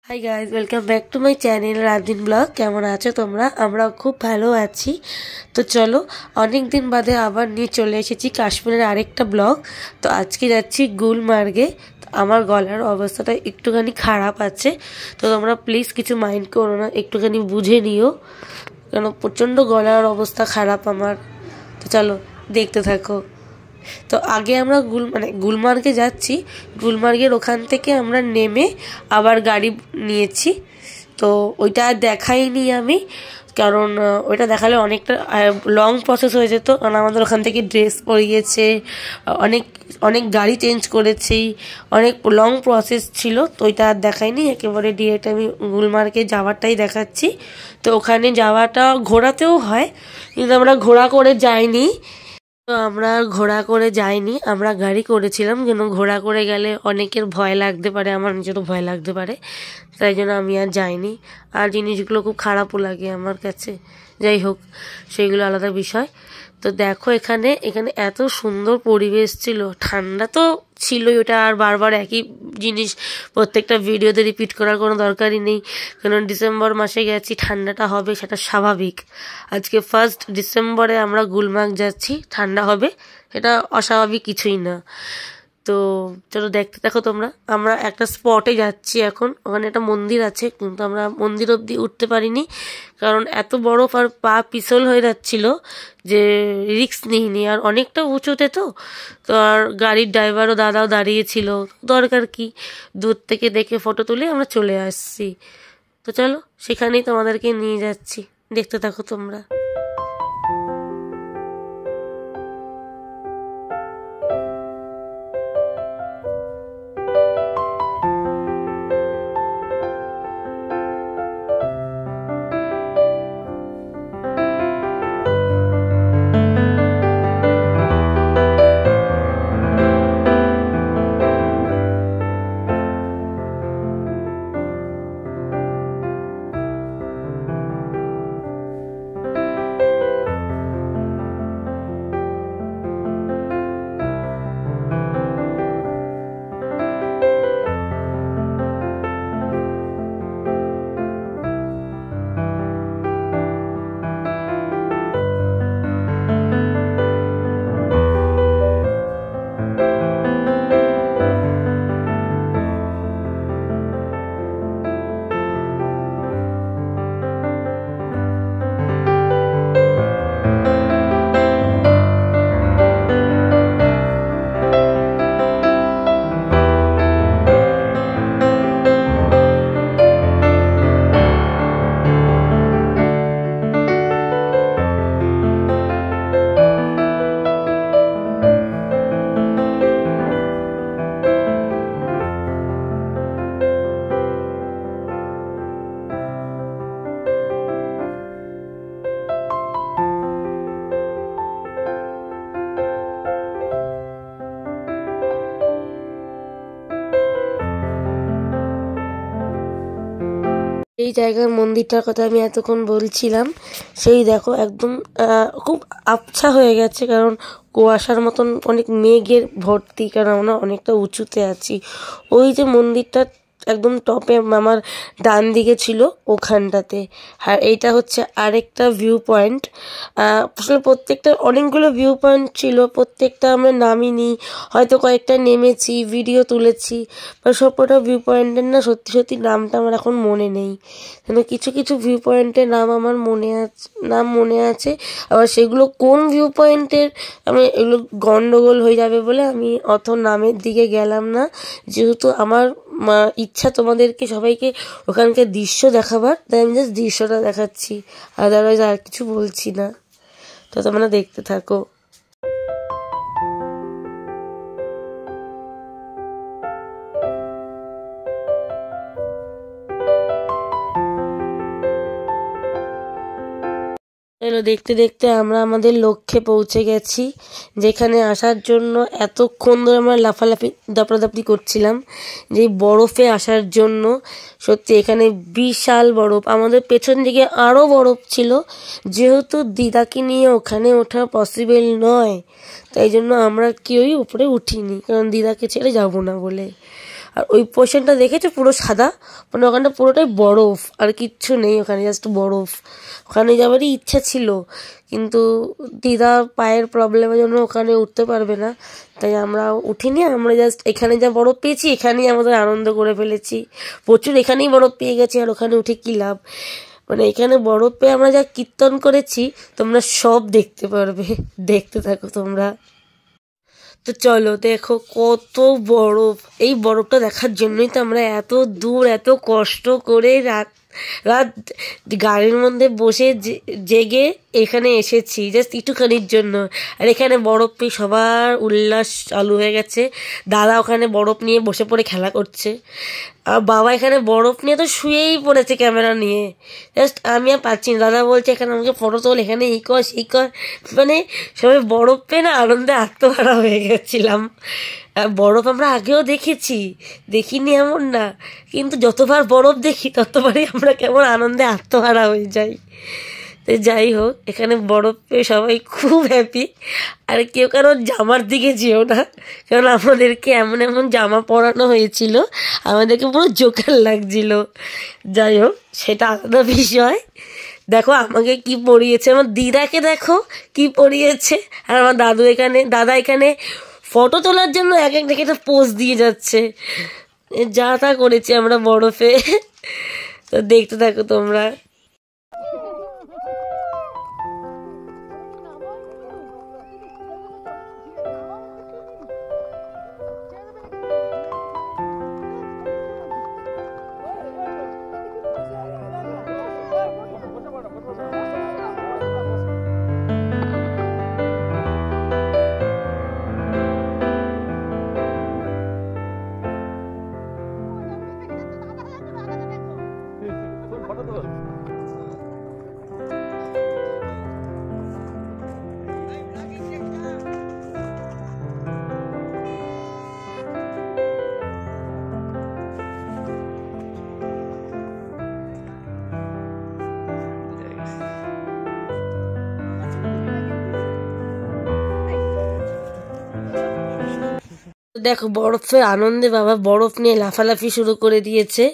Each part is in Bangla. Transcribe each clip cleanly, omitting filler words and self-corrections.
High guys, welcome back to my channel Rajdin vlog. কেমন আছো তোমরা? আমরা খুব ভালো আছি। তো চলো, অনেক দিন বাদে আবার নিয়ে চলে এসেছি কাশ্মীরের আরেকটা ব্লগ। তো আজকে যাচ্ছি গুলমার্গে। আমার গলার অবস্থাটা একটুখানি খারাপ আছে, তো তোমরা প্লিজ কিছু মাইন্ড করো না, একটুখানি বুঝে নিও, কেন প্রচণ্ড গলার অবস্থা খারাপ আমার। তো চলো দেখতে থাকো। তো আগে আমরা গুলমার্গে যাচ্ছি। গুলমার্গের ওখান থেকে আমরা নেমে আবার গাড়ি নিয়েছি। তো ওইটা দেখাইনি আমি, কারণ ওইটা দেখালে অনেকটা লং প্রসেস হয়ে যেত। কারণ আমাদের ওখান থেকে ড্রেস পরিয়েছে, অনেক অনেক গাড়ি চেঞ্জ করেছি, অনেক লং প্রসেস ছিল। তো ওইটা আর দেখাইনি, একেবারে ডিরেক্ট আমি গুলমার্গে যাওয়াটাই দেখাচ্ছি। তো ওখানে যাওয়াটা ঘোরাতেও হয়, কিন্তু আমরা ঘোড়া করে যাইনি। তো আমরা ঘোড়া করে যাইনি, আমরা গাড়ি করেছিলাম। কিন্তু ঘোড়া করে গেলে অনেকের ভয় লাগতে পারে, আমার নিজেরও ভয় লাগতে পারে, তাই জন্য আমি আর যাইনি। আর জিনিসগুলো খুব খারাপও লাগে আমার কাছে। যাই হোক, সেইগুলো আলাদা বিষয়। তো দেখো, এখানে এখানে এত সুন্দর পরিবেশ ছিল। ঠান্ডা তো ছিলই, ওটা আর বারবার একই জিনিস প্রত্যেকটা ভিডিওতে রিপিট করার কোনো দরকারই নেই। কারণ ডিসেম্বর মাসে গেছি, ঠান্ডাটা হবে সেটা স্বাভাবিক। আজকে 1 ডিসেম্বরে আমরা গুলমার্গ যাচ্ছি, ঠান্ডা হবে, এটা অস্বাভাবিক কিছুই না। তো চলো দেখতে থাকো তোমরা। আমরা একটা স্পটে যাচ্ছি এখন, ওখানে একটা মন্দির আছে, কিন্তু আমরা মন্দির অবধি উঠতে পারিনি, কারণ এত বরফ আর পা পিছল হয়ে যাচ্ছিল যে রিস্ক নিইনি। আর অনেকটা উঁচুতে তো তো আর গাড়ির ড্রাইভারও দাদাও দাঁড়িয়েছিল, দরকার কি, দূর থেকে দেখে ফটো তুলে আমরা চলে আসছি। তো চলো, সেখানেই তোমাদেরকে নিয়ে যাচ্ছি, দেখতে থাকো তোমরা। এই জায়গার মন্দিরটার কথা আমি এতক্ষণ বলছিলাম, সেই দেখো একদম খুব আবছা হয়ে গেছে, কারণ কুয়াশার মতন অনেক মেঘের ভর্তি, কারণ আমরা অনেকটা উঁচুতে আছি। ওই যে মন্দিরটা একদম টপে আমার ডান দিকে ছিল, ওখানটাতে। আর এইটা হচ্ছে আরেকটা ভিউ পয়েন্ট। আসলে প্রত্যেকটা অনেকগুলো ভিউ পয়েন্ট ছিল, প্রত্যেকটা আমরা নামিনি, হয়তো কয়েকটা নেমেছি, ভিডিও তুলেছি, বা সবকটা ভিউ পয়েন্টের না সত্যি সত্যি নামটা আমার এখন মনে নেই। কিন্তু কিছু কিছু ভিউ পয়েন্টের নাম আমার মনে আছে, আবার সেগুলো কোন ভিউ পয়েন্টের আমি এগুলো গন্ডগোল হয়ে যাবে বলে আমি অত নামের দিকে গেলাম না। যেহেতু আমার ইচ্ছা তোমাদেরকে সবাইকে ওখানকার দৃশ্য দেখাবার, তাই আমি জাস্ট দৃশ্যটা দেখাচ্ছি, আদারওয়াইজ আর কিছু বলছি না। তো তোমরা দেখতে থাকো। এলো দেখতে দেখতে আমরা আমাদের লক্ষ্যে পৌঁছে গেছি, যেখানে আসার জন্য এতক্ষণ ধরে আমরা লাফালাফি দাপড়াদাপড়ি করছিলাম যে বরফে আসার জন্য। সত্যি এখানে বিশাল বরফ, আমাদের পেছন দিকে আরও বরফ ছিল। যেহেতু দিদাকে নিয়ে ওখানে ওঠা পসিবল নয়, তাই জন্য আমরা কেউই উপরে উঠিনি, কারণ দিদাকে ছেড়ে যাব না বলে। আর ওই পোর্শনটা দেখেছো পুরো সাদা, মানে ওখানটা পুরোটাই বরফ, আর কিচ্ছু নেই ওখানে, জাস্ট বরফ। ওখানে যাবারই ইচ্ছা ছিল, কিন্তু দিদা পায়ের প্রবলেমের জন্য ওখানে উঠতে পারবে না, তাই আমরা উঠিনি। আমরা জাস্ট এখানে যা বরফ পেয়েছি এখানেই আমাদের আনন্দ করে ফেলেছি, প্রচুর এখানেই বরফ পেয়ে গেছি, আর ওখানে উঠে কী লাভ। মানে এখানে বরফ পেয়ে আমরা যা কীর্তন করেছি তোমরা সব দেখতে পারবে, দেখতে থাকো তোমরা। তো চলো দেখো কত বরফ, এই বরফটা দেখার জন্যই তো আমরা এত দূর এত কষ্ট করে রাত রাত গাড়ির মধ্যে বসে জেগে এখানে এসেছি জাস্ট একটুখানির জন্য। আর এখানে বরফ পেয়ে সবার উল্লাস চালু হয়ে গেছে। দাদা ওখানে বরফ নিয়ে বসে পড়ে খেলা করছে, আর বাবা এখানে বরফ নিয়ে তো শুয়েই পড়েছে ক্যামেরা নিয়ে। জাস্ট আমি আর পাচ্ছি না, দাদা বলছে এখানে আমাকে ফটো তোল, এখানে এই কর সেই কর। মানে সবাই বরফ পেয়ে না আনন্দে আত্মহারা হয়ে গেছিলাম। বরফ আমরা আগেও দেখেছি, দেখিনি এমন না, কিন্তু যতবার বরফ দেখি ততবারই আমরা কেমন আনন্দে আত্মহারা হয়ে যাই। তো যাই হোক, এখানে বরফ পেয়ে সবাই খুব হ্যাপি। আর কেউ কারোর জামার দিকে যেও না, কারণ আমাদেরকে এমন এমন জামা পরানো হয়েছিল আমাদেরকে পুরো জোকার লাগছিল। যাই হোক, সেটা আলাদা বিষয়। দেখো আমাকে কি পরিয়েছে, আমার দিদাকে দেখো কি পরিয়েছে, আর আমার দাদা এখানে ফটো তোলার জন্য এক দেখে একটা পোজ দিয়ে যাচ্ছে। যা তা করেছি আমরা বরফে। তো দেখতে থাকো তোমরা। দেখো বরফের আনন্দে বাবা বরফ নিয়ে লাফালাফি শুরু করে দিয়েছে।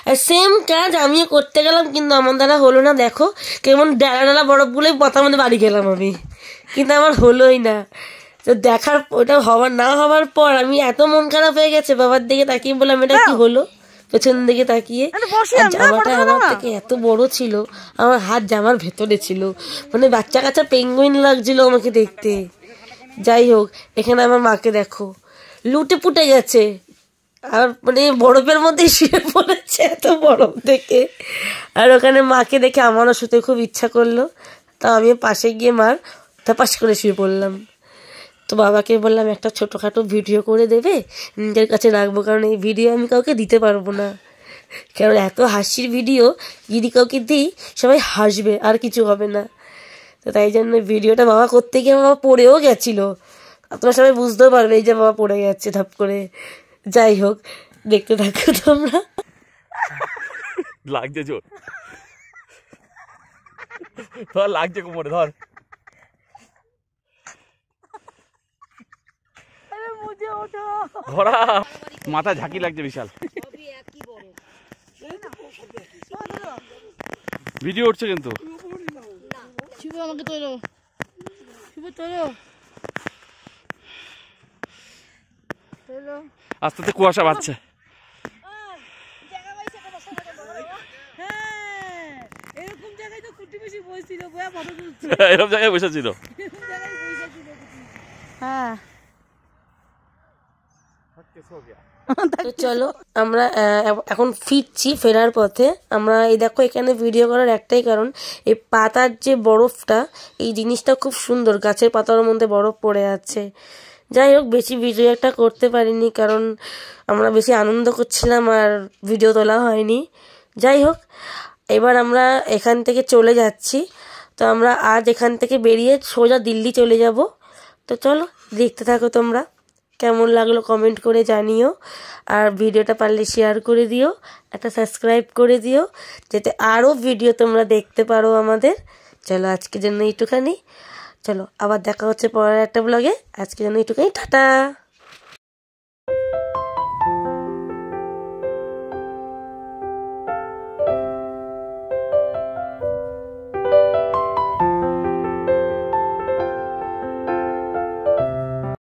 আর সেম কাজ আমিও করতে গেলাম, কিন্তু আমার দ্বারা হলো না। দেখো কেমন ডালা ডালা বরফগুলোই মাথার মধ্যে বাড়ি গেলাম আমি, কিন্তু আমার হলোই না। তো দেখার ওটা না হওয়ার পর আমি এত মন খারাপ হয়ে গেছে, বাবার দিকে তাকিয়ে বললাম এটা কি হলো, পেছন দিকে তাকিয়ে। জামাটা আমার থেকে এত বড় ছিল, আমার হাত জামার ভেতরে ছিল, মানে বাচ্চা কাচ্চা পেঙ্গুইন লাগছিল আমাকে দেখতে। যাই হোক, এখানে আমার মাকে দেখো লুটে পুটে গেছে, আর মানে বরফের মধ্যে শুয়ে পড়েছে এত বরফ দেখে। আর ওখানে মাকে দেখে আমারও শুতে খুব ইচ্ছা করলো, তা আমি পাশে গিয়ে মার পাশ করে শুয়ে পড়লাম। তো বাবাকে বললাম একটা ছোটোখাটো ভিডিও করে দেবে, নিজের কাছে রাখবো, কারণ এই ভিডিও আমি কাউকে দিতে পারবো না, কারণ এত হাসির ভিডিও যদি কাউকে দিই সবাই হাসবে আর কিছু হবে না। তো তাই জন্য ভিডিওটা বাবা করতে গিয়ে বাবা পড়েও গেছিলো, আপনারা সবাই বুঝতেও পারবে এই যে বাবা পড়ে যাচ্ছে ধাপ করে। যাই হোক, দেখতে থাকো তোমরা। লাগছে জোর, ধর লাগছে কোমরে, ধর। ধরা মাথা ঝাঁকি লাগছে বিশাল। ভিডিও উঠছে কিন্তু। আমাকে তোলো, তোলো। আস্তে আস্তে কুয়াশা বাড়ছে। এরকম জায়গায় বসেছিল। তো চলো আমরা এখন ফিরছি, ফেরার পথে আমরা এই দেখো এখানে ভিডিও করার একটাই কারণ, এই পাতার যে বরফটা, এই জিনিসটা খুব সুন্দর, গাছের পাতার মধ্যে বরফ পড়ে আছে। যাই হোক, বেশি ভিডিও একটা করতে পারিনি কারণ আমরা বেশি আনন্দ করছিলাম আর ভিডিও তোলা হয়নি। যাই হোক, এবার আমরা এখান থেকে চলে যাচ্ছি। তো আমরা আজ এখান থেকে বেরিয়ে সোজা দিল্লি চলে যাব। তো চলো দেখতে থাকো তোমরা, কেমন লাগলো কমেন্ট করে জানিও, আর ভিডিওটা পারলে শেয়ার করে দিও, একটা সাবস্ক্রাইব করে দিও, যাতে আরও ভিডিও তোমরা দেখতে পারো আমাদের। চলো আজকের জন্য এইটুখানি, চলো আবার দেখা হচ্ছে পরের একটা ব্লগে। আজকের জন্য এইটুখানি, টাটা।